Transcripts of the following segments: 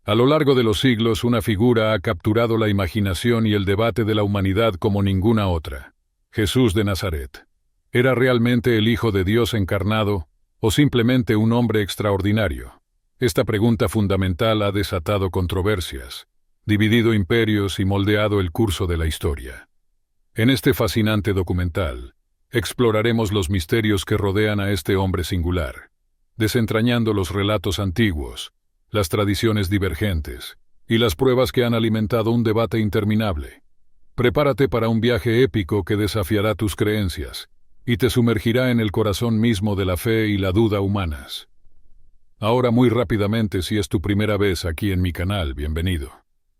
A lo largo de los siglos, una figura ha capturado la imaginación y el debate de la humanidad como ninguna otra: Jesús de Nazaret. ¿Era realmente el Hijo de Dios encarnado, o simplemente un hombre extraordinario? Esta pregunta fundamental ha desatado controversias, dividido imperios y moldeado el curso de la historia. En este fascinante documental, exploraremos los misterios que rodean a este hombre singular, desentrañando los relatos antiguos, las tradiciones divergentes y las pruebas que han alimentado un debate interminable. Prepárate para un viaje épico que desafiará tus creencias y te sumergirá en el corazón mismo de la fe y la duda humanas. Ahora, muy rápidamente, si es tu primera vez aquí en mi canal, bienvenido.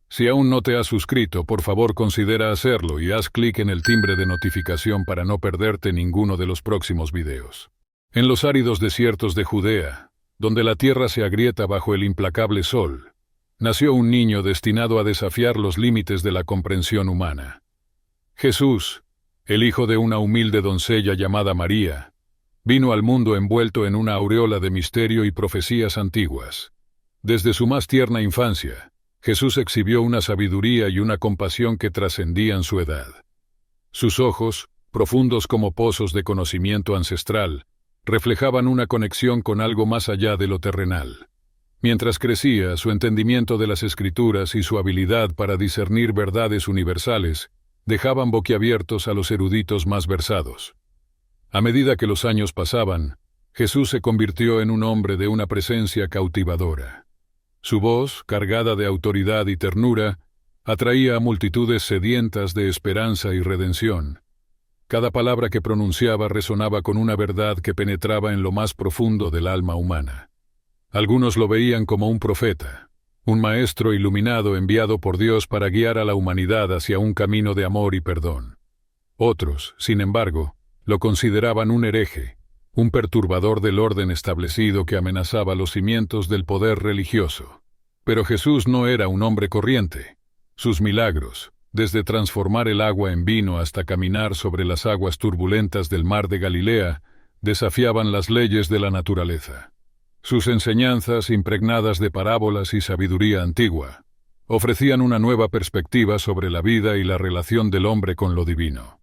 Si aún no te has suscrito, por favor considera hacerlo y haz clic en el timbre de notificación para no perderte ninguno de los próximos videos. En los áridos desiertos de Judea, donde la tierra se agrieta bajo el implacable sol, nació un niño destinado a desafiar los límites de la comprensión humana. Jesús, el hijo de una humilde doncella llamada María, vino al mundo envuelto en una aureola de misterio y profecías antiguas. Desde su más tierna infancia, Jesús exhibió una sabiduría y una compasión que trascendían su edad. Sus ojos, profundos como pozos de conocimiento ancestral, reflejaban una conexión con algo más allá de lo terrenal. Mientras crecía, su entendimiento de las Escrituras y su habilidad para discernir verdades universales dejaban boquiabiertos a los eruditos más versados. A medida que los años pasaban, Jesús se convirtió en un hombre de una presencia cautivadora. Su voz, cargada de autoridad y ternura, atraía a multitudes sedientas de esperanza y redención. Cada palabra que pronunciaba resonaba con una verdad que penetraba en lo más profundo del alma humana. Algunos lo veían como un profeta, un maestro iluminado enviado por Dios para guiar a la humanidad hacia un camino de amor y perdón. Otros, sin embargo, lo consideraban un hereje, un perturbador del orden establecido que amenazaba los cimientos del poder religioso. Pero Jesús no era un hombre corriente. Sus milagros, desde transformar el agua en vino hasta caminar sobre las aguas turbulentas del mar de Galilea, desafiaban las leyes de la naturaleza. Sus enseñanzas, impregnadas de parábolas y sabiduría antigua, ofrecían una nueva perspectiva sobre la vida y la relación del hombre con lo divino.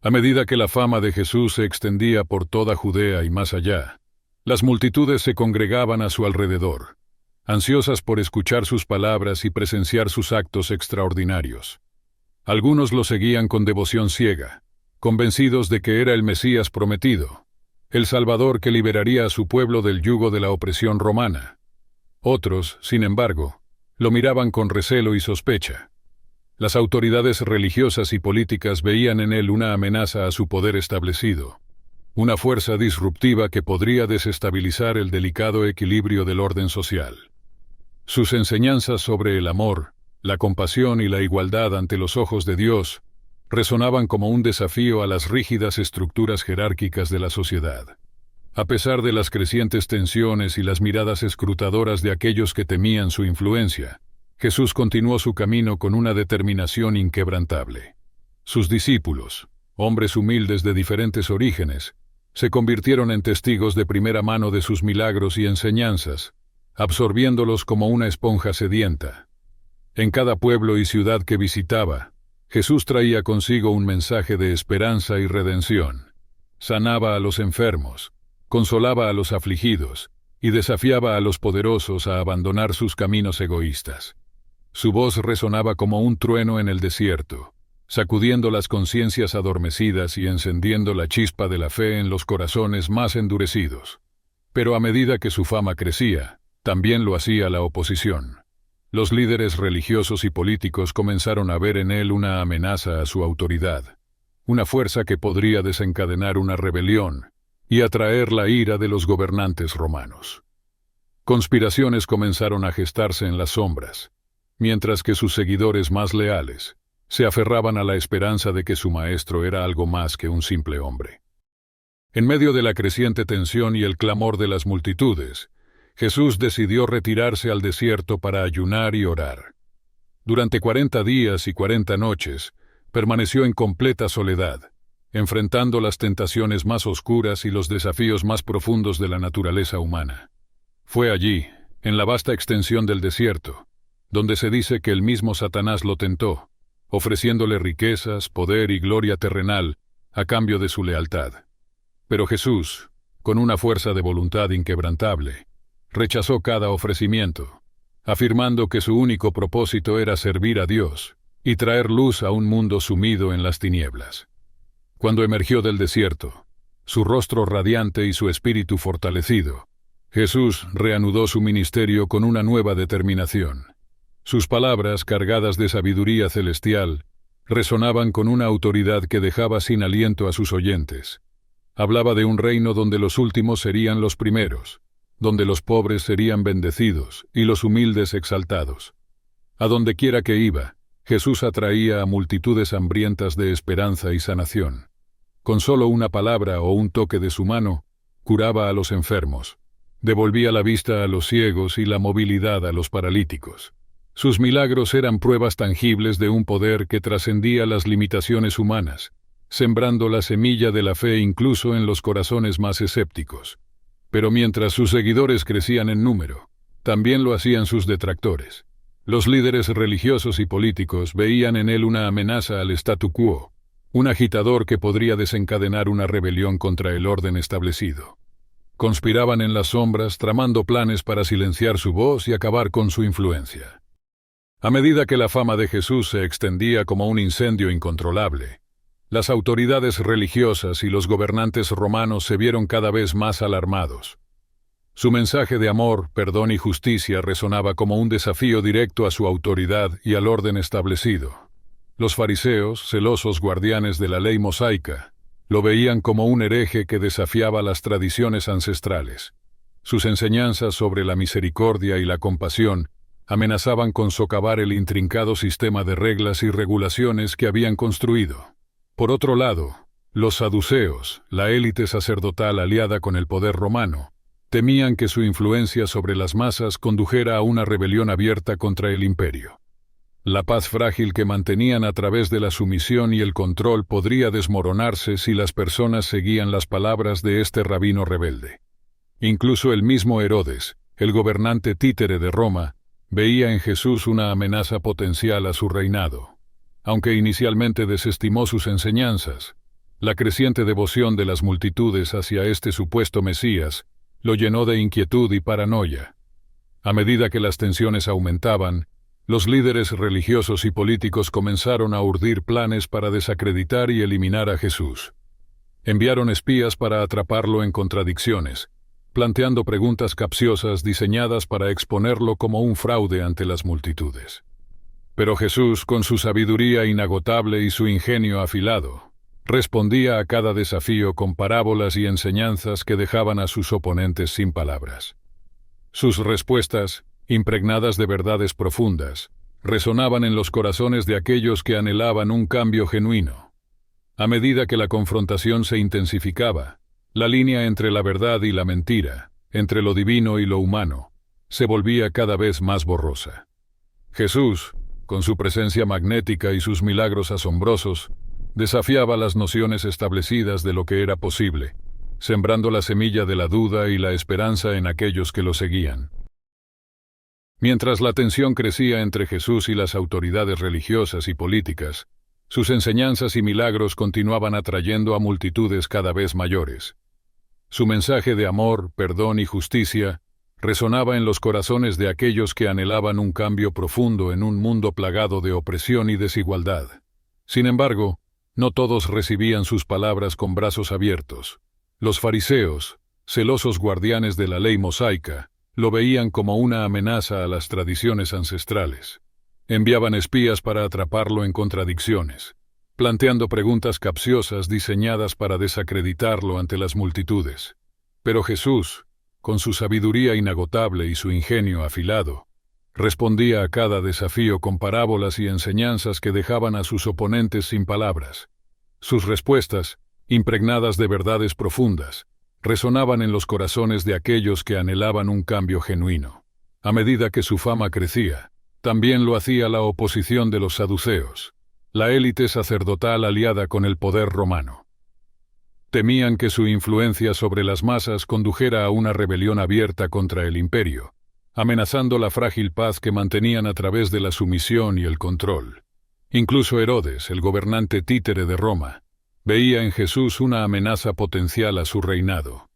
A medida que la fama de Jesús se extendía por toda Judea y más allá, las multitudes se congregaban a su alrededor, ansiosas por escuchar sus palabras y presenciar sus actos extraordinarios. Algunos lo seguían con devoción ciega, convencidos de que era el Mesías prometido, el Salvador que liberaría a su pueblo del yugo de la opresión romana. Otros, sin embargo, lo miraban con recelo y sospecha. Las autoridades religiosas y políticas veían en él una amenaza a su poder establecido, una fuerza disruptiva que podría desestabilizar el delicado equilibrio del orden social. Sus enseñanzas sobre el amor, la compasión y la igualdad ante los ojos de Dios resonaban como un desafío a las rígidas estructuras jerárquicas de la sociedad. A pesar de las crecientes tensiones y las miradas escrutadoras de aquellos que temían su influencia, Jesús continuó su camino con una determinación inquebrantable. Sus discípulos, hombres humildes de diferentes orígenes, se convirtieron en testigos de primera mano de sus milagros y enseñanzas, absorbiéndolos como una esponja sedienta. En cada pueblo y ciudad que visitaba, Jesús traía consigo un mensaje de esperanza y redención. Sanaba a los enfermos, consolaba a los afligidos y desafiaba a los poderosos a abandonar sus caminos egoístas. Su voz resonaba como un trueno en el desierto, sacudiendo las conciencias adormecidas y encendiendo la chispa de la fe en los corazones más endurecidos. Pero a medida que su fama crecía, también lo hacía la oposición. Los líderes religiosos y políticos comenzaron a ver en él una amenaza a su autoridad, una fuerza que podría desencadenar una rebelión y atraer la ira de los gobernantes romanos. Conspiraciones comenzaron a gestarse en las sombras, mientras que sus seguidores más leales se aferraban a la esperanza de que su maestro era algo más que un simple hombre. En medio de la creciente tensión y el clamor de las multitudes, Jesús decidió retirarse al desierto para ayunar y orar. Durante 40 días y 40 noches, permaneció en completa soledad, enfrentando las tentaciones más oscuras y los desafíos más profundos de la naturaleza humana. Fue allí, en la vasta extensión del desierto, donde se dice que el mismo Satanás lo tentó, ofreciéndole riquezas, poder y gloria terrenal a cambio de su lealtad. Pero Jesús, con una fuerza de voluntad inquebrantable, rechazó cada ofrecimiento, afirmando que su único propósito era servir a Dios y traer luz a un mundo sumido en las tinieblas. Cuando emergió del desierto, su rostro radiante y su espíritu fortalecido, Jesús reanudó su ministerio con una nueva determinación. Sus palabras, cargadas de sabiduría celestial, resonaban con una autoridad que dejaba sin aliento a sus oyentes. Hablaba de un reino donde los últimos serían los primeros, donde los pobres serían bendecidos y los humildes exaltados. A donde quiera que iba, Jesús atraía a multitudes hambrientas de esperanza y sanación. Con solo una palabra o un toque de su mano, curaba a los enfermos, devolvía la vista a los ciegos y la movilidad a los paralíticos. Sus milagros eran pruebas tangibles de un poder que trascendía las limitaciones humanas, sembrando la semilla de la fe incluso en los corazones más escépticos. Pero mientras sus seguidores crecían en número, también lo hacían sus detractores. Los líderes religiosos y políticos veían en él una amenaza al statu quo, un agitador que podría desencadenar una rebelión contra el orden establecido. Conspiraban en las sombras, tramando planes para silenciar su voz y acabar con su influencia. A medida que la fama de Jesús se extendía como un incendio incontrolable, las autoridades religiosas y los gobernantes romanos se vieron cada vez más alarmados. Su mensaje de amor, perdón y justicia resonaba como un desafío directo a su autoridad y al orden establecido. Los fariseos, celosos guardianes de la ley mosaica, lo veían como un hereje que desafiaba las tradiciones ancestrales. Sus enseñanzas sobre la misericordia y la compasión amenazaban con socavar el intrincado sistema de reglas y regulaciones que habían construido. Por otro lado, los saduceos, la élite sacerdotal aliada con el poder romano, temían que su influencia sobre las masas condujera a una rebelión abierta contra el imperio. La paz frágil que mantenían a través de la sumisión y el control podría desmoronarse si las personas seguían las palabras de este rabino rebelde. Incluso el mismo Herodes, el gobernante títere de Roma, veía en Jesús una amenaza potencial a su reinado. Aunque inicialmente desestimó sus enseñanzas, la creciente devoción de las multitudes hacia este supuesto Mesías lo llenó de inquietud y paranoia. A medida que las tensiones aumentaban, los líderes religiosos y políticos comenzaron a urdir planes para desacreditar y eliminar a Jesús. Enviaron espías para atraparlo en contradicciones, planteando preguntas capciosas diseñadas para exponerlo como un fraude ante las multitudes. Pero Jesús, con su sabiduría inagotable y su ingenio afilado, respondía a cada desafío con parábolas y enseñanzas que dejaban a sus oponentes sin palabras. Sus respuestas, impregnadas de verdades profundas, resonaban en los corazones de aquellos que anhelaban un cambio genuino. A medida que la confrontación se intensificaba, la línea entre la verdad y la mentira, entre lo divino y lo humano, se volvía cada vez más borrosa. Jesús, con su presencia magnética y sus milagros asombrosos, desafiaba las nociones establecidas de lo que era posible, sembrando la semilla de la duda y la esperanza en aquellos que lo seguían. Mientras la tensión crecía entre Jesús y las autoridades religiosas y políticas, sus enseñanzas y milagros continuaban atrayendo a multitudes cada vez mayores. Su mensaje de amor, perdón y justicia resonaba en los corazones de aquellos que anhelaban un cambio profundo en un mundo plagado de opresión y desigualdad. Sin embargo, no todos recibían sus palabras con brazos abiertos. Los fariseos, celosos guardianes de la ley mosaica, lo veían como una amenaza a las tradiciones ancestrales. Enviaban espías para atraparlo en contradicciones, planteando preguntas capciosas diseñadas para desacreditarlo ante las multitudes. Pero Jesús, con su sabiduría inagotable y su ingenio afilado, respondía a cada desafío con parábolas y enseñanzas que dejaban a sus oponentes sin palabras. Sus respuestas, impregnadas de verdades profundas, resonaban en los corazones de aquellos que anhelaban un cambio genuino. A medida que su fama crecía, también lo hacía la oposición de los saduceos, la élite sacerdotal aliada con el poder romano. Temían que su influencia sobre las masas condujera a una rebelión abierta contra el imperio, amenazando la frágil paz que mantenían a través de la sumisión y el control. Incluso Herodes, el gobernante títere de Roma, veía en Jesús una amenaza potencial a su reinado.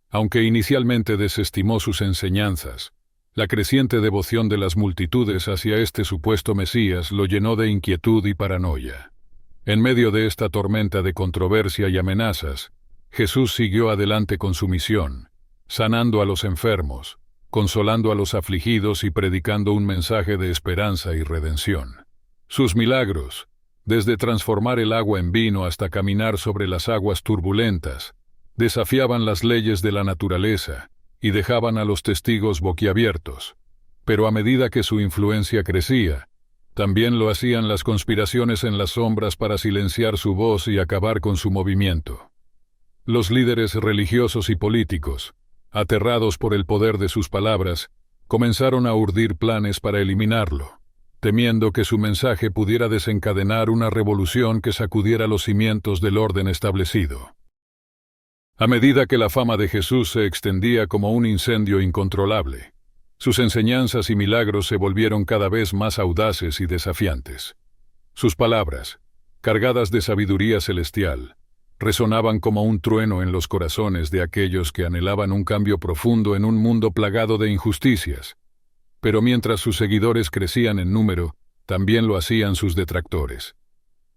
Aunque inicialmente desestimó sus enseñanzas, la creciente devoción de las multitudes hacia este supuesto Mesías lo llenó de inquietud y paranoia. En medio de esta tormenta de controversia y amenazas, Jesús siguió adelante con su misión, sanando a los enfermos, consolando a los afligidos y predicando un mensaje de esperanza y redención. Sus milagros, desde transformar el agua en vino hasta caminar sobre las aguas turbulentas, desafiaban las leyes de la naturaleza y dejaban a los testigos boquiabiertos. Pero a medida que su influencia crecía, también lo hacían las conspiraciones en las sombras para silenciar su voz y acabar con su movimiento. Los líderes religiosos y políticos, aterrados por el poder de sus palabras, comenzaron a urdir planes para eliminarlo, temiendo que su mensaje pudiera desencadenar una revolución que sacudiera los cimientos del orden establecido. A medida que la fama de Jesús se extendía como un incendio incontrolable, sus enseñanzas y milagros se volvieron cada vez más audaces y desafiantes. Sus palabras, cargadas de sabiduría celestial, resonaban como un trueno en los corazones de aquellos que anhelaban un cambio profundo en un mundo plagado de injusticias. Pero mientras sus seguidores crecían en número, también lo hacían sus detractores.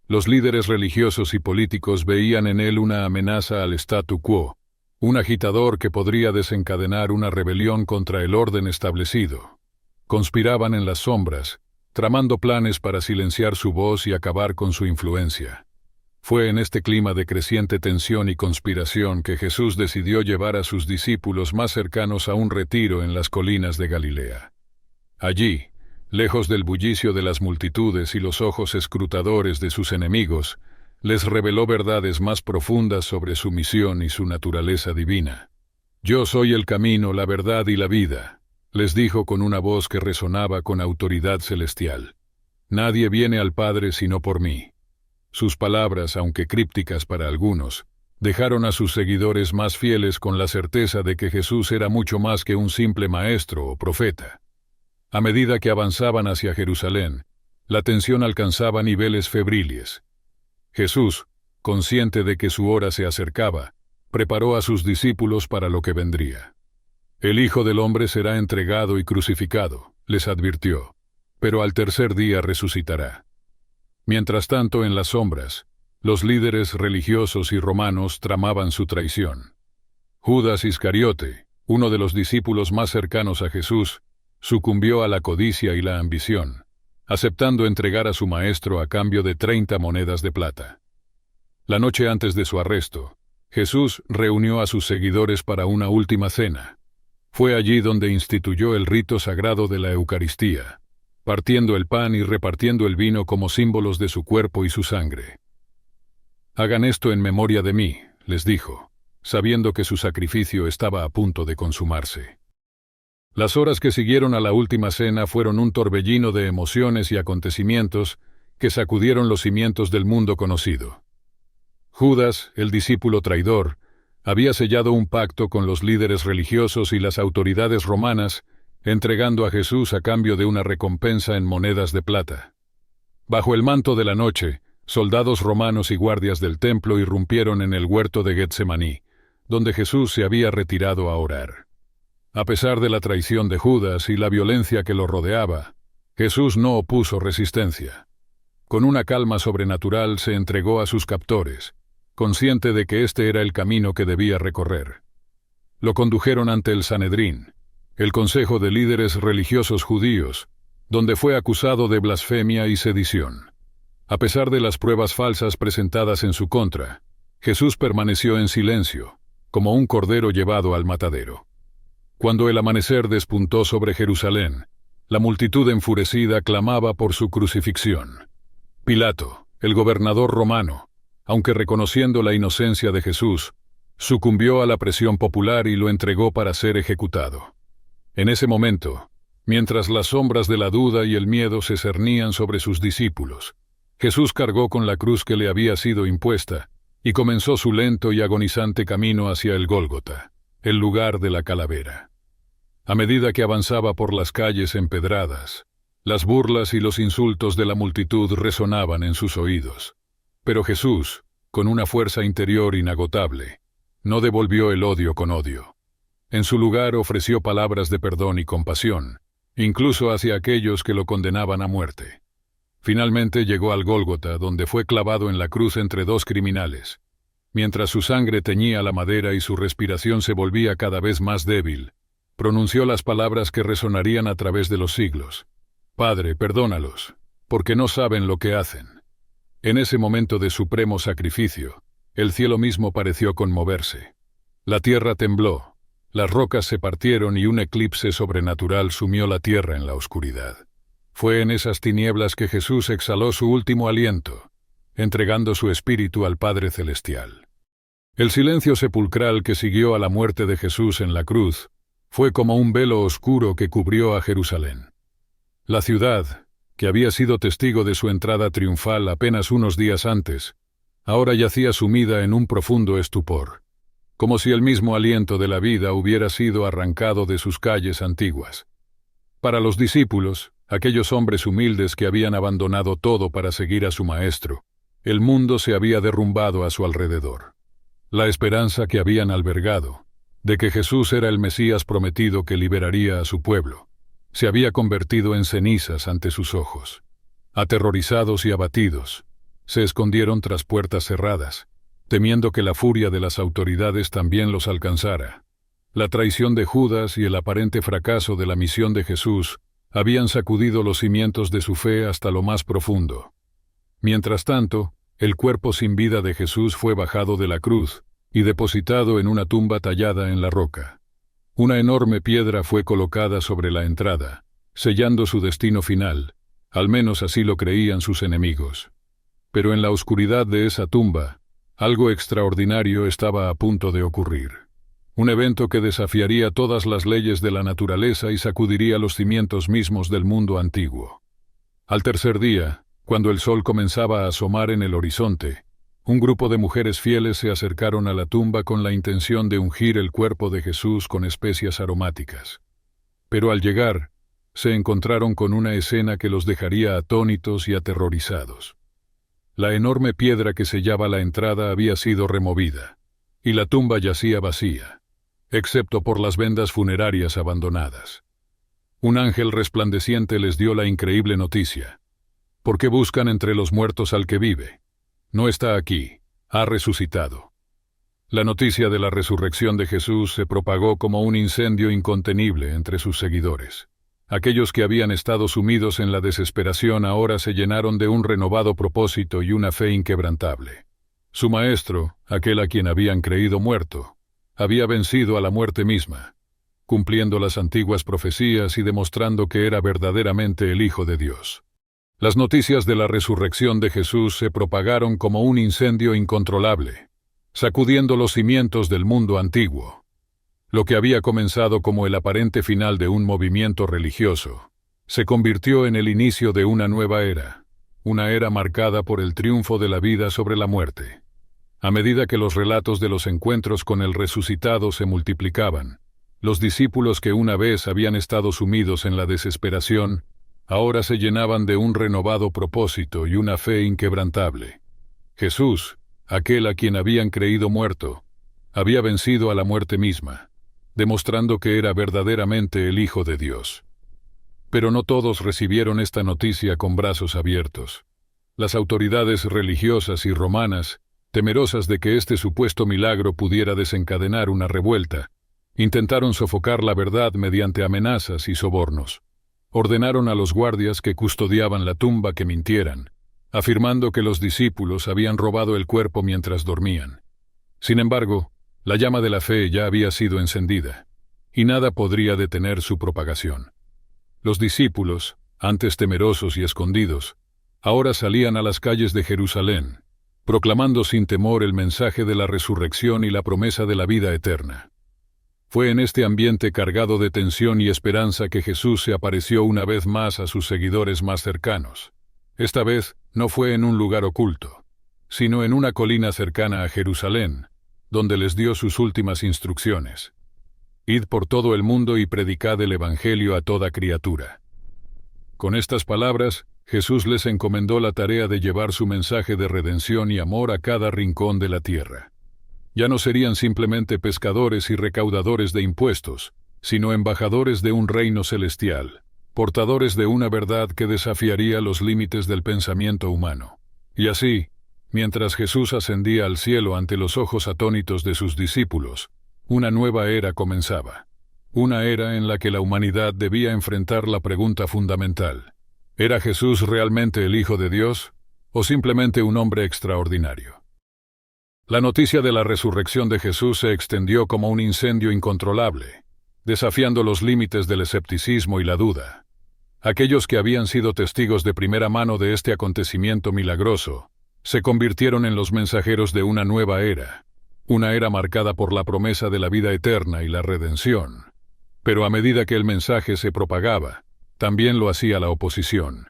Los líderes religiosos y políticos veían en él una amenaza al statu quo, un agitador que podría desencadenar una rebelión contra el orden establecido. Conspiraban en las sombras, tramando planes para silenciar su voz y acabar con su influencia. Fue en este clima de creciente tensión y conspiración que Jesús decidió llevar a sus discípulos más cercanos a un retiro en las colinas de Galilea. Allí, lejos del bullicio de las multitudes y los ojos escrutadores de sus enemigos, les reveló verdades más profundas sobre su misión y su naturaleza divina. «Yo soy el camino, la verdad y la vida», les dijo con una voz que resonaba con autoridad celestial. «Nadie viene al Padre sino por mí». Sus palabras, aunque crípticas para algunos, dejaron a sus seguidores más fieles con la certeza de que Jesús era mucho más que un simple maestro o profeta. A medida que avanzaban hacia Jerusalén, la tensión alcanzaba niveles febriles. Jesús, consciente de que su hora se acercaba, preparó a sus discípulos para lo que vendría. «El Hijo del Hombre será entregado y crucificado», les advirtió, «pero al tercer día resucitará». Mientras tanto, en las sombras, los líderes religiosos y romanos tramaban su traición. Judas Iscariote, uno de los discípulos más cercanos a Jesús, sucumbió a la codicia y la ambición, aceptando entregar a su maestro a cambio de 30 monedas de plata. La noche antes de su arresto, Jesús reunió a sus seguidores para una última cena. Fue allí donde instituyó el rito sagrado de la Eucaristía, partiendo el pan y repartiendo el vino como símbolos de su cuerpo y su sangre. «Hagan esto en memoria de mí», les dijo, sabiendo que su sacrificio estaba a punto de consumarse. Las horas que siguieron a la última cena fueron un torbellino de emociones y acontecimientos que sacudieron los cimientos del mundo conocido. Judas, el discípulo traidor, había sellado un pacto con los líderes religiosos y las autoridades romanas, entregando a Jesús a cambio de una recompensa en monedas de plata. Bajo el manto de la noche, soldados romanos y guardias del templo irrumpieron en el huerto de Getsemaní, donde Jesús se había retirado a orar. A pesar de la traición de Judas y la violencia que lo rodeaba, Jesús no opuso resistencia. Con una calma sobrenatural se entregó a sus captores, consciente de que este era el camino que debía recorrer. Lo condujeron ante el Sanedrín, el consejo de líderes religiosos judíos, donde fue acusado de blasfemia y sedición. A pesar de las pruebas falsas presentadas en su contra, Jesús permaneció en silencio, como un cordero llevado al matadero. Cuando el amanecer despuntó sobre Jerusalén, la multitud enfurecida clamaba por su crucifixión. Pilato, el gobernador romano, aunque reconociendo la inocencia de Jesús, sucumbió a la presión popular y lo entregó para ser ejecutado. En ese momento, mientras las sombras de la duda y el miedo se cernían sobre sus discípulos, Jesús cargó con la cruz que le había sido impuesta y comenzó su lento y agonizante camino hacia el Gólgota, el lugar de la calavera. A medida que avanzaba por las calles empedradas, las burlas y los insultos de la multitud resonaban en sus oídos. Pero Jesús, con una fuerza interior inagotable, no devolvió el odio con odio. En su lugar ofreció palabras de perdón y compasión, incluso hacia aquellos que lo condenaban a muerte. Finalmente llegó al Gólgota, donde fue clavado en la cruz entre dos criminales. Mientras su sangre teñía la madera y su respiración se volvía cada vez más débil, pronunció las palabras que resonarían a través de los siglos. «Padre, perdónalos, porque no saben lo que hacen». En ese momento de supremo sacrificio, el cielo mismo pareció conmoverse. La tierra tembló, las rocas se partieron y un eclipse sobrenatural sumió la tierra en la oscuridad. Fue en esas tinieblas que Jesús exhaló su último aliento, entregando su espíritu al Padre Celestial. El silencio sepulcral que siguió a la muerte de Jesús en la cruz fue como un velo oscuro que cubrió a Jerusalén. La ciudad, que había sido testigo de su entrada triunfal apenas unos días antes, ahora yacía sumida en un profundo estupor, como si el mismo aliento de la vida hubiera sido arrancado de sus calles antiguas. Para los discípulos, aquellos hombres humildes que habían abandonado todo para seguir a su Maestro, el mundo se había derrumbado a su alrededor. La esperanza que habían albergado, de que Jesús era el Mesías prometido que liberaría a su pueblo, se había convertido en cenizas ante sus ojos. Aterrorizados y abatidos, se escondieron tras puertas cerradas, temiendo que la furia de las autoridades también los alcanzara. La traición de Judas y el aparente fracaso de la misión de Jesús habían sacudido los cimientos de su fe hasta lo más profundo. Mientras tanto, el cuerpo sin vida de Jesús fue bajado de la cruz y depositado en una tumba tallada en la roca. Una enorme piedra fue colocada sobre la entrada, sellando su destino final, al menos así lo creían sus enemigos. Pero en la oscuridad de esa tumba, algo extraordinario estaba a punto de ocurrir. Un evento que desafiaría todas las leyes de la naturaleza y sacudiría los cimientos mismos del mundo antiguo. Al tercer día, cuando el sol comenzaba a asomar en el horizonte, un grupo de mujeres fieles se acercaron a la tumba con la intención de ungir el cuerpo de Jesús con especias aromáticas. Pero al llegar, se encontraron con una escena que los dejaría atónitos y aterrorizados. La enorme piedra que sellaba la entrada había sido removida, y la tumba yacía vacía, excepto por las vendas funerarias abandonadas. Un ángel resplandeciente les dio la increíble noticia. ¿Por qué buscan entre los muertos al que vive? No está aquí, ha resucitado. La noticia de la resurrección de Jesús se propagó como un incendio incontenible entre sus seguidores. Aquellos que habían estado sumidos en la desesperación ahora se llenaron de un renovado propósito y una fe inquebrantable. Su maestro, aquel a quien habían creído muerto, había vencido a la muerte misma, cumpliendo las antiguas profecías y demostrando que era verdaderamente el Hijo de Dios. Las noticias de la resurrección de Jesús se propagaron como un incendio incontrolable, sacudiendo los cimientos del mundo antiguo. Lo que había comenzado como el aparente final de un movimiento religioso, se convirtió en el inicio de una nueva era, una era marcada por el triunfo de la vida sobre la muerte. A medida que los relatos de los encuentros con el resucitado se multiplicaban, los discípulos que una vez habían estado sumidos en la desesperación, ahora se llenaban de un renovado propósito y una fe inquebrantable. Jesús, aquel a quien habían creído muerto, había vencido a la muerte misma, demostrando que era verdaderamente el Hijo de Dios. Pero no todos recibieron esta noticia con brazos abiertos. Las autoridades religiosas y romanas, temerosas de que este supuesto milagro pudiera desencadenar una revuelta, intentaron sofocar la verdad mediante amenazas y sobornos. Ordenaron a los guardias que custodiaban la tumba que mintieran, afirmando que los discípulos habían robado el cuerpo mientras dormían. Sin embargo, la llama de la fe ya había sido encendida, y nada podría detener su propagación. Los discípulos, antes temerosos y escondidos, ahora salían a las calles de Jerusalén, proclamando sin temor el mensaje de la resurrección y la promesa de la vida eterna. Fue en este ambiente cargado de tensión y esperanza que Jesús se apareció una vez más a sus seguidores más cercanos. Esta vez no fue en un lugar oculto, sino en una colina cercana a Jerusalén, donde les dio sus últimas instrucciones. Id por todo el mundo y predicad el Evangelio a toda criatura. Con estas palabras, Jesús les encomendó la tarea de llevar su mensaje de redención y amor a cada rincón de la tierra. Ya no serían simplemente pescadores y recaudadores de impuestos, sino embajadores de un reino celestial, portadores de una verdad que desafiaría los límites del pensamiento humano. Y así, mientras Jesús ascendía al cielo ante los ojos atónitos de sus discípulos, una nueva era comenzaba. Una era en la que la humanidad debía enfrentar la pregunta fundamental: ¿era Jesús realmente el Hijo de Dios, o simplemente un hombre extraordinario? La noticia de la resurrección de Jesús se extendió como un incendio incontrolable, desafiando los límites del escepticismo y la duda. Aquellos que habían sido testigos de primera mano de este acontecimiento milagroso se convirtieron en los mensajeros de una nueva era, una era marcada por la promesa de la vida eterna y la redención. Pero a medida que el mensaje se propagaba, también lo hacía la oposición.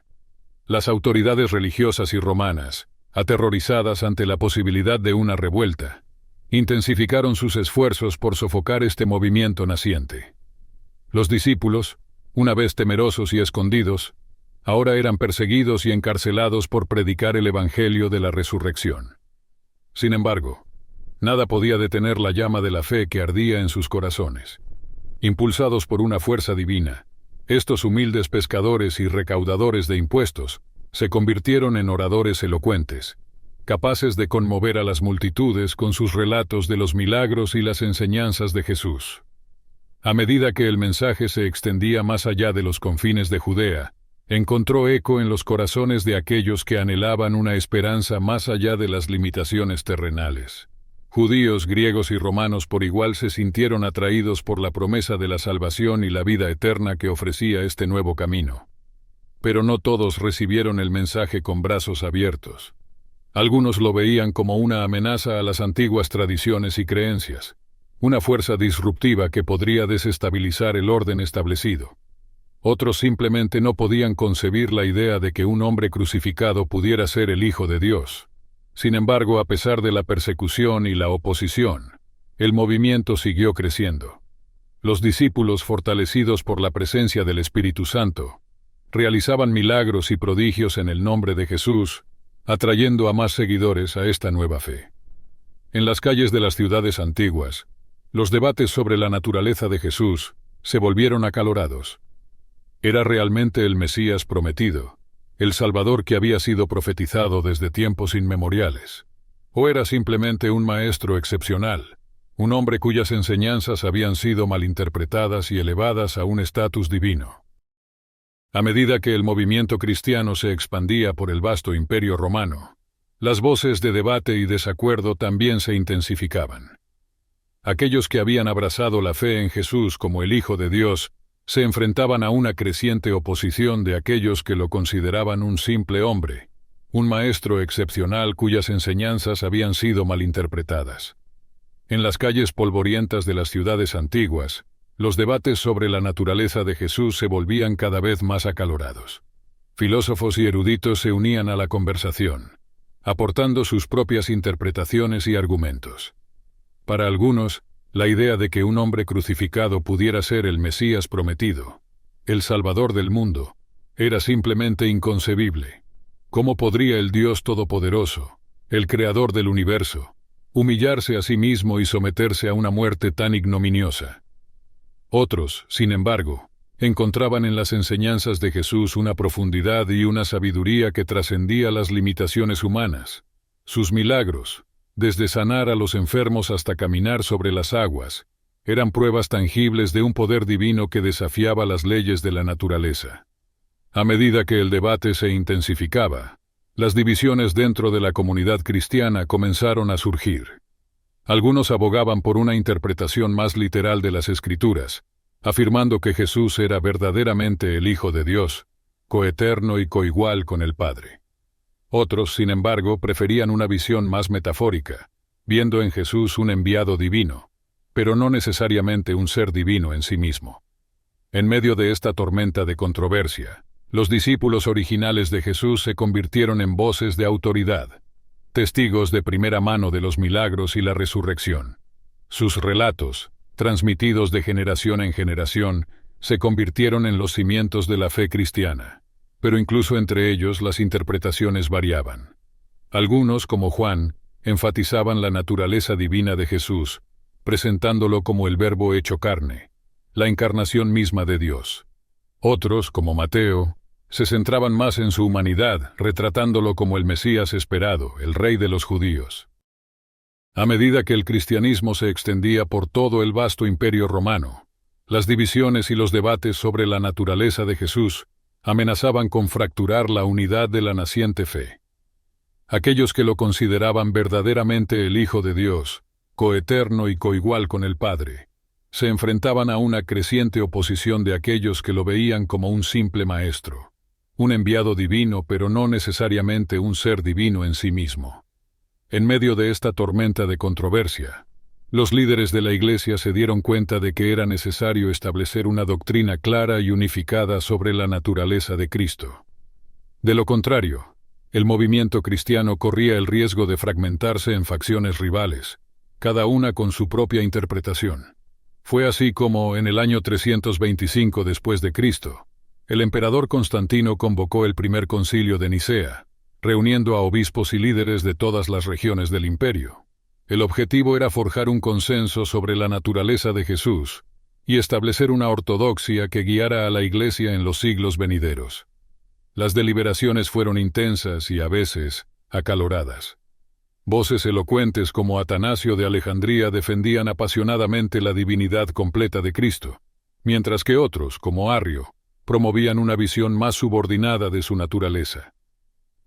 Las autoridades religiosas y romanas, aterrorizadas ante la posibilidad de una revuelta, intensificaron sus esfuerzos por sofocar este movimiento naciente. Los discípulos, una vez temerosos y escondidos, ahora eran perseguidos y encarcelados por predicar el Evangelio de la resurrección. Sin embargo, nada podía detener la llama de la fe que ardía en sus corazones. Impulsados por una fuerza divina, estos humildes pescadores y recaudadores de impuestos se convirtieron en oradores elocuentes, capaces de conmover a las multitudes con sus relatos de los milagros y las enseñanzas de Jesús. A medida que el mensaje se extendía más allá de los confines de Judea, encontró eco en los corazones de aquellos que anhelaban una esperanza más allá de las limitaciones terrenales. Judíos, griegos y romanos por igual se sintieron atraídos por la promesa de la salvación y la vida eterna que ofrecía este nuevo camino. Pero no todos recibieron el mensaje con brazos abiertos. Algunos lo veían como una amenaza a las antiguas tradiciones y creencias, una fuerza disruptiva que podría desestabilizar el orden establecido. Otros simplemente no podían concebir la idea de que un hombre crucificado pudiera ser el Hijo de Dios. Sin embargo, a pesar de la persecución y la oposición, el movimiento siguió creciendo. Los discípulos, fortalecidos por la presencia del Espíritu Santo, realizaban milagros y prodigios en el nombre de Jesús, atrayendo a más seguidores a esta nueva fe. En las calles de las ciudades antiguas, los debates sobre la naturaleza de Jesús se volvieron acalorados. ¿Era realmente el Mesías prometido, el Salvador que había sido profetizado desde tiempos inmemoriales? ¿O era simplemente un maestro excepcional, un hombre cuyas enseñanzas habían sido malinterpretadas y elevadas a un estatus divino? A medida que el movimiento cristiano se expandía por el vasto imperio romano, las voces de debate y desacuerdo también se intensificaban. Aquellos que habían abrazado la fe en Jesús como el Hijo de Dios se enfrentaban a una creciente oposición de aquellos que lo consideraban un simple hombre, un maestro excepcional cuyas enseñanzas habían sido malinterpretadas. En las calles polvorientas de las ciudades antiguas, los debates sobre la naturaleza de Jesús se volvían cada vez más acalorados. Filósofos y eruditos se unían a la conversación, aportando sus propias interpretaciones y argumentos. Para algunos, la idea de que un hombre crucificado pudiera ser el Mesías prometido, el Salvador del mundo, era simplemente inconcebible. ¿Cómo podría el Dios Todopoderoso, el Creador del universo, humillarse a sí mismo y someterse a una muerte tan ignominiosa? Otros, sin embargo, encontraban en las enseñanzas de Jesús una profundidad y una sabiduría que trascendía las limitaciones humanas. Sus milagros, desde sanar a los enfermos hasta caminar sobre las aguas, eran pruebas tangibles de un poder divino que desafiaba las leyes de la naturaleza. A medida que el debate se intensificaba, las divisiones dentro de la comunidad cristiana comenzaron a surgir. Algunos abogaban por una interpretación más literal de las Escrituras, afirmando que Jesús era verdaderamente el Hijo de Dios, coeterno y coigual con el Padre. Otros, sin embargo, preferían una visión más metafórica, viendo en Jesús un enviado divino, pero no necesariamente un ser divino en sí mismo. En medio de esta tormenta de controversia, los discípulos originales de Jesús se convirtieron en voces de autoridad, testigos de primera mano de los milagros y la resurrección. Sus relatos, transmitidos de generación en generación, se convirtieron en los cimientos de la fe cristiana. Pero incluso entre ellos las interpretaciones variaban. Algunos, como Juan, enfatizaban la naturaleza divina de Jesús, presentándolo como el Verbo hecho carne, la encarnación misma de Dios. Otros, como Mateo, se centraban más en su humanidad, retratándolo como el Mesías esperado, el Rey de los judíos. A medida que el cristianismo se extendía por todo el vasto imperio romano, las divisiones y los debates sobre la naturaleza de Jesús amenazaban con fracturar la unidad de la naciente fe. Aquellos que lo consideraban verdaderamente el Hijo de Dios, coeterno y coigual con el Padre, se enfrentaban a una creciente oposición de aquellos que lo veían como un simple maestro, un enviado divino, pero no necesariamente un ser divino en sí mismo. En medio de esta tormenta de controversia, los líderes de la Iglesia se dieron cuenta de que era necesario establecer una doctrina clara y unificada sobre la naturaleza de Cristo. De lo contrario, el movimiento cristiano corría el riesgo de fragmentarse en facciones rivales, cada una con su propia interpretación. Fue así como, en el año 325 después de Cristo, el emperador Constantino convocó el primer concilio de Nicea, reuniendo a obispos y líderes de todas las regiones del imperio. El objetivo era forjar un consenso sobre la naturaleza de Jesús y establecer una ortodoxia que guiara a la Iglesia en los siglos venideros. Las deliberaciones fueron intensas y, a veces, acaloradas. Voces elocuentes como Atanasio de Alejandría defendían apasionadamente la divinidad completa de Cristo, mientras que otros, como Arrio, promovían una visión más subordinada de su naturaleza.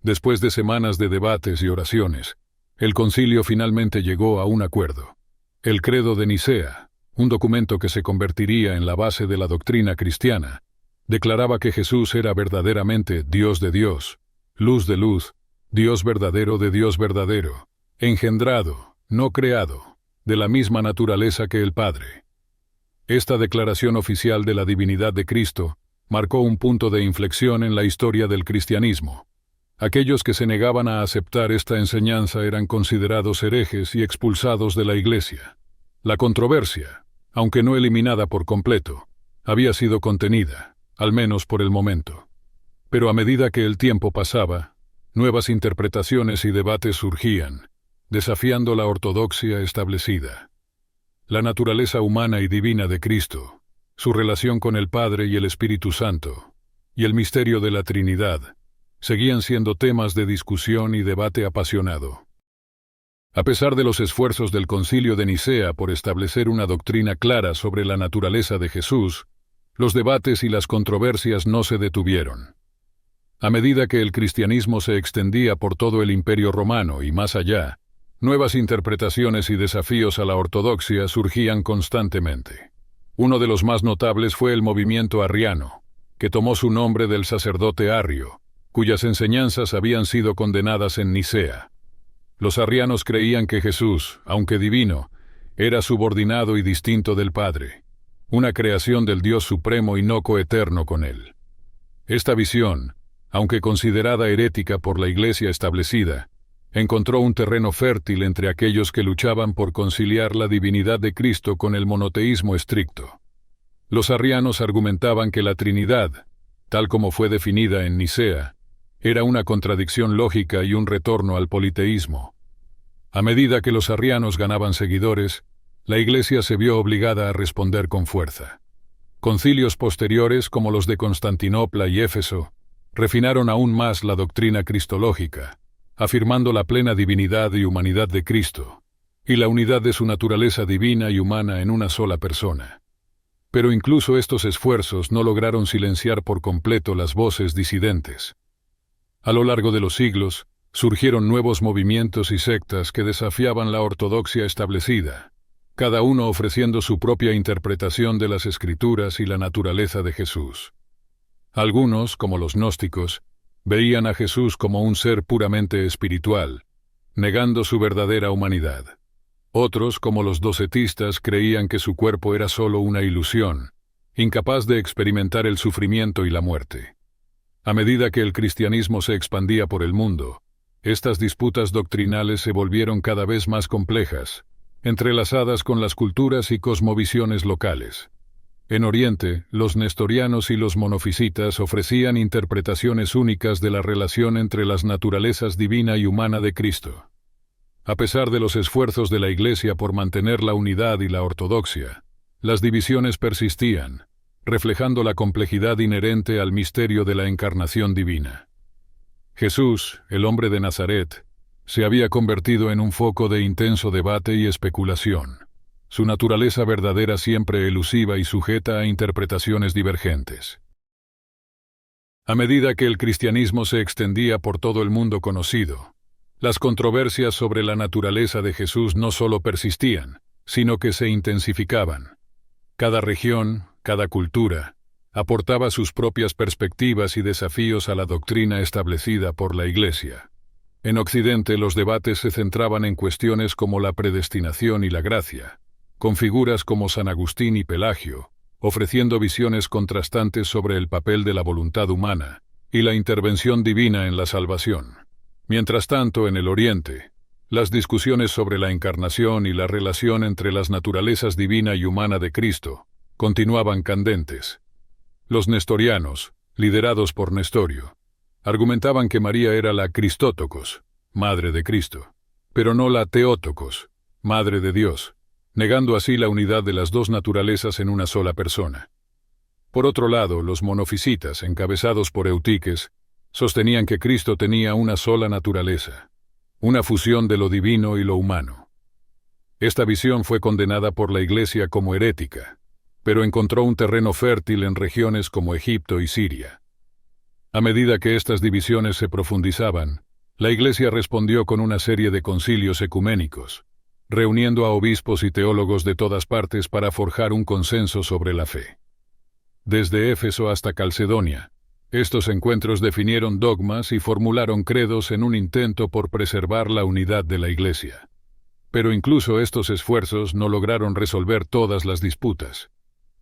Después de semanas de debates y oraciones, el concilio finalmente llegó a un acuerdo. El Credo de Nicea, un documento que se convertiría en la base de la doctrina cristiana, declaraba que Jesús era verdaderamente Dios de Dios, luz de luz, Dios verdadero de Dios verdadero, engendrado, no creado, de la misma naturaleza que el Padre. Esta declaración oficial de la divinidad de Cristo marcó un punto de inflexión en la historia del cristianismo. Aquellos que se negaban a aceptar esta enseñanza eran considerados herejes y expulsados de la Iglesia. La controversia, aunque no eliminada por completo, había sido contenida, al menos por el momento. Pero a medida que el tiempo pasaba, nuevas interpretaciones y debates surgían, desafiando la ortodoxia establecida. La naturaleza humana y divina de Cristo, su relación con el Padre y el Espíritu Santo, y el misterio de la Trinidad, seguían siendo temas de discusión y debate apasionado. A pesar de los esfuerzos del Concilio de Nicea por establecer una doctrina clara sobre la naturaleza de Jesús, los debates y las controversias no se detuvieron. A medida que el cristianismo se extendía por todo el Imperio Romano y más allá, nuevas interpretaciones y desafíos a la ortodoxia surgían constantemente. Uno de los más notables fue el movimiento arriano, que tomó su nombre del sacerdote Arrio, cuyas enseñanzas habían sido condenadas en Nicea. Los arrianos creían que Jesús, aunque divino, era subordinado y distinto del Padre, una creación del Dios supremo y no coeterno con él. Esta visión, aunque considerada herética por la Iglesia establecida, encontró un terreno fértil entre aquellos que luchaban por conciliar la divinidad de Cristo con el monoteísmo estricto. Los arrianos argumentaban que la Trinidad, tal como fue definida en Nicea, era una contradicción lógica y un retorno al politeísmo. A medida que los arrianos ganaban seguidores, la Iglesia se vio obligada a responder con fuerza. Concilios posteriores, como los de Constantinopla y Éfeso, refinaron aún más la doctrina cristológica, afirmando la plena divinidad y humanidad de Cristo, y la unidad de su naturaleza divina y humana en una sola persona. Pero incluso estos esfuerzos no lograron silenciar por completo las voces disidentes. A lo largo de los siglos, surgieron nuevos movimientos y sectas que desafiaban la ortodoxia establecida, cada uno ofreciendo su propia interpretación de las Escrituras y la naturaleza de Jesús. Algunos, como los gnósticos, veían a Jesús como un ser puramente espiritual, negando su verdadera humanidad. Otros, como los docetistas, creían que su cuerpo era solo una ilusión, incapaz de experimentar el sufrimiento y la muerte. A medida que el cristianismo se expandía por el mundo, estas disputas doctrinales se volvieron cada vez más complejas, entrelazadas con las culturas y cosmovisiones locales. En Oriente, los nestorianos y los monofisitas ofrecían interpretaciones únicas de la relación entre las naturalezas divina y humana de Cristo. A pesar de los esfuerzos de la Iglesia por mantener la unidad y la ortodoxia, las divisiones persistían, reflejando la complejidad inherente al misterio de la encarnación divina. Jesús, el hombre de Nazaret, se había convertido en un foco de intenso debate y especulación, su naturaleza verdadera siempre elusiva y sujeta a interpretaciones divergentes. A medida que el cristianismo se extendía por todo el mundo conocido, las controversias sobre la naturaleza de Jesús no solo persistían, sino que se intensificaban. Cada región, cada cultura, aportaba sus propias perspectivas y desafíos a la doctrina establecida por la Iglesia. En Occidente los debates se centraban en cuestiones como la predestinación y la gracia, con figuras como San Agustín y Pelagio, ofreciendo visiones contrastantes sobre el papel de la voluntad humana y la intervención divina en la salvación. Mientras tanto, en el Oriente, las discusiones sobre la encarnación y la relación entre las naturalezas divina y humana de Cristo continuaban candentes. Los nestorianos, liderados por Nestorio, argumentaban que María era la Christotokos, madre de Cristo, pero no la Theotokos, madre de Dios, negando así la unidad de las dos naturalezas en una sola persona. Por otro lado, los monofisitas, encabezados por Eutiques, sostenían que Cristo tenía una sola naturaleza, una fusión de lo divino y lo humano. Esta visión fue condenada por la Iglesia como herética, pero encontró un terreno fértil en regiones como Egipto y Siria. A medida que estas divisiones se profundizaban, la Iglesia respondió con una serie de concilios ecuménicos, reuniendo a obispos y teólogos de todas partes para forjar un consenso sobre la fe. Desde Éfeso hasta Calcedonia, estos encuentros definieron dogmas y formularon credos en un intento por preservar la unidad de la Iglesia. Pero incluso estos esfuerzos no lograron resolver todas las disputas.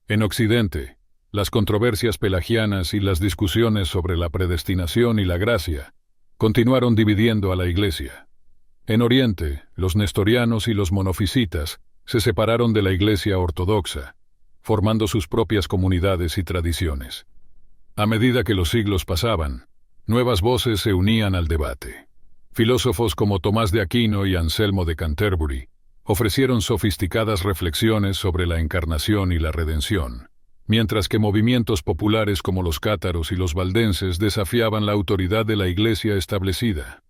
En Occidente, las controversias pelagianas y las discusiones sobre la predestinación y la gracia continuaron dividiendo a la Iglesia. En Oriente, los nestorianos y los monofisitas se separaron de la Iglesia ortodoxa, formando sus propias comunidades y tradiciones. A medida que los siglos pasaban, nuevas voces se unían al debate. Filósofos como Tomás de Aquino y Anselmo de Canterbury ofrecieron sofisticadas reflexiones sobre la encarnación y la redención, mientras que movimientos populares como los cátaros y los valdenses desafiaban la autoridad de la Iglesia establecida.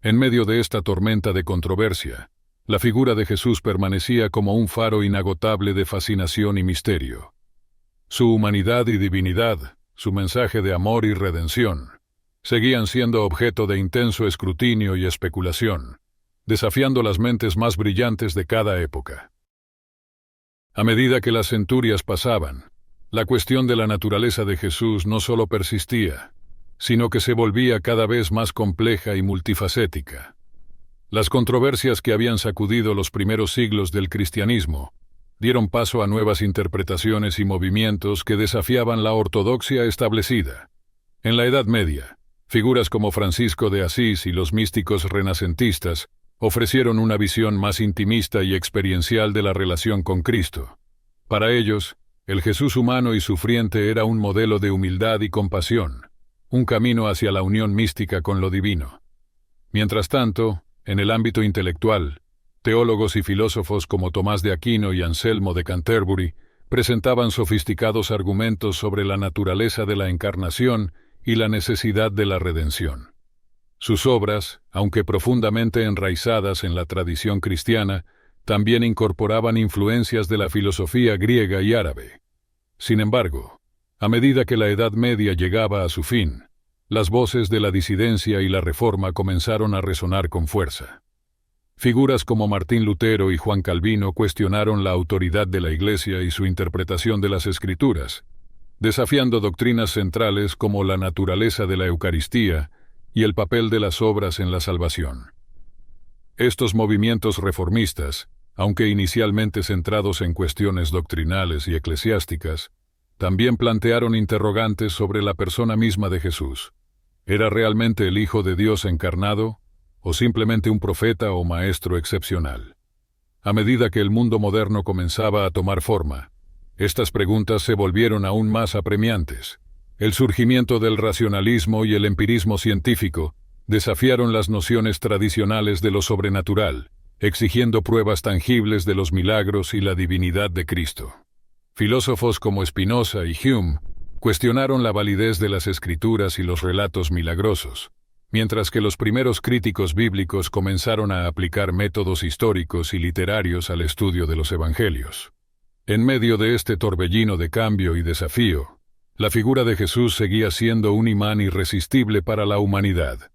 En medio de esta tormenta de controversia, la figura de Jesús permanecía como un faro inagotable de fascinación y misterio. Su humanidad y divinidad, su mensaje de amor y redención, seguían siendo objeto de intenso escrutinio y especulación, desafiando las mentes más brillantes de cada época. A medida que las centurias pasaban, la cuestión de la naturaleza de Jesús no solo persistía, sino que se volvía cada vez más compleja y multifacética. Las controversias que habían sacudido los primeros siglos del cristianismo dieron paso a nuevas interpretaciones y movimientos que desafiaban la ortodoxia establecida. En la Edad Media, figuras como Francisco de Asís y los místicos renacentistas ofrecieron una visión más intimista y experiencial de la relación con Cristo. Para ellos, el Jesús humano y sufriente era un modelo de humildad y compasión, un camino hacia la unión mística con lo divino. Mientras tanto, en el ámbito intelectual, teólogos y filósofos como Tomás de Aquino y Anselmo de Canterbury presentaban sofisticados argumentos sobre la naturaleza de la encarnación y la necesidad de la redención. Sus obras, aunque profundamente enraizadas en la tradición cristiana, también incorporaban influencias de la filosofía griega y árabe. Sin embargo, a medida que la Edad Media llegaba a su fin, las voces de la disidencia y la reforma comenzaron a resonar con fuerza. Figuras como Martín Lutero y Juan Calvino cuestionaron la autoridad de la Iglesia y su interpretación de las Escrituras, desafiando doctrinas centrales como la naturaleza de la Eucaristía y el papel de las obras en la salvación. Estos movimientos reformistas, aunque inicialmente centrados en cuestiones doctrinales y eclesiásticas, también plantearon interrogantes sobre la persona misma de Jesús. ¿Era realmente el Hijo de Dios encarnado, o simplemente un profeta o maestro excepcional? A medida que el mundo moderno comenzaba a tomar forma, estas preguntas se volvieron aún más apremiantes. El surgimiento del racionalismo y el empirismo científico desafiaron las nociones tradicionales de lo sobrenatural, exigiendo pruebas tangibles de los milagros y la divinidad de Cristo. Filósofos como Spinoza y Hume cuestionaron la validez de las escrituras y los relatos milagrosos, mientras que los primeros críticos bíblicos comenzaron a aplicar métodos históricos y literarios al estudio de los evangelios. En medio de este torbellino de cambio y desafío, la figura de Jesús seguía siendo un imán irresistible para la humanidad.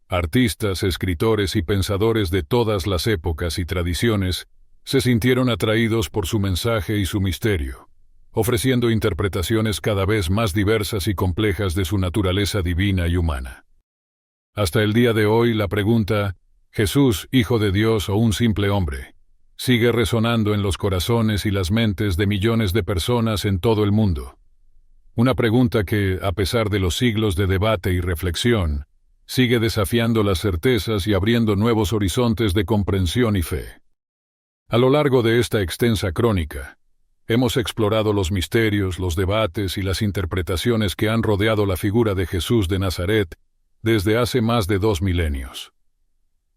Artistas, escritores y pensadores de todas las épocas y tradiciones se sintieron atraídos por su mensaje y su misterio, ofreciendo interpretaciones cada vez más diversas y complejas de su naturaleza divina y humana. Hasta el día de hoy, la pregunta, ¿Jesús, hijo de Dios o un simple hombre?, sigue resonando en los corazones y las mentes de millones de personas en todo el mundo. Una pregunta que, a pesar de los siglos de debate y reflexión, sigue desafiando las certezas y abriendo nuevos horizontes de comprensión y fe. A lo largo de esta extensa crónica, hemos explorado los misterios, los debates y las interpretaciones que han rodeado la figura de Jesús de Nazaret desde hace más de 2 milenios.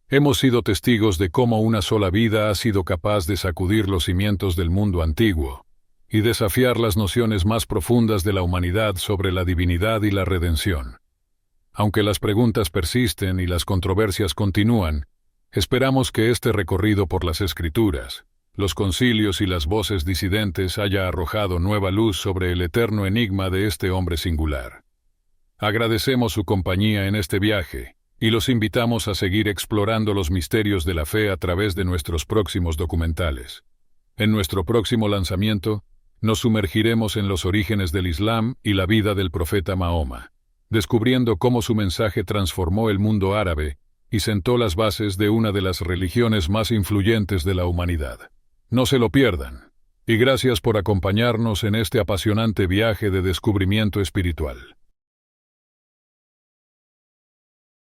Hemos sido testigos de cómo una sola vida ha sido capaz de sacudir los cimientos del mundo antiguo y desafiar las nociones más profundas de la humanidad sobre la divinidad y la redención. Aunque las preguntas persisten y las controversias continúan, esperamos que este recorrido por las Escrituras, los concilios y las voces disidentes haya arrojado nueva luz sobre el eterno enigma de este hombre singular. Agradecemos su compañía en este viaje y los invitamos a seguir explorando los misterios de la fe a través de nuestros próximos documentales. En nuestro próximo lanzamiento, nos sumergiremos en los orígenes del Islam y la vida del profeta Mahoma, descubriendo cómo su mensaje transformó el mundo árabe y sentó las bases de una de las religiones más influyentes de la humanidad. No se lo pierdan, y gracias por acompañarnos en este apasionante viaje de descubrimiento espiritual.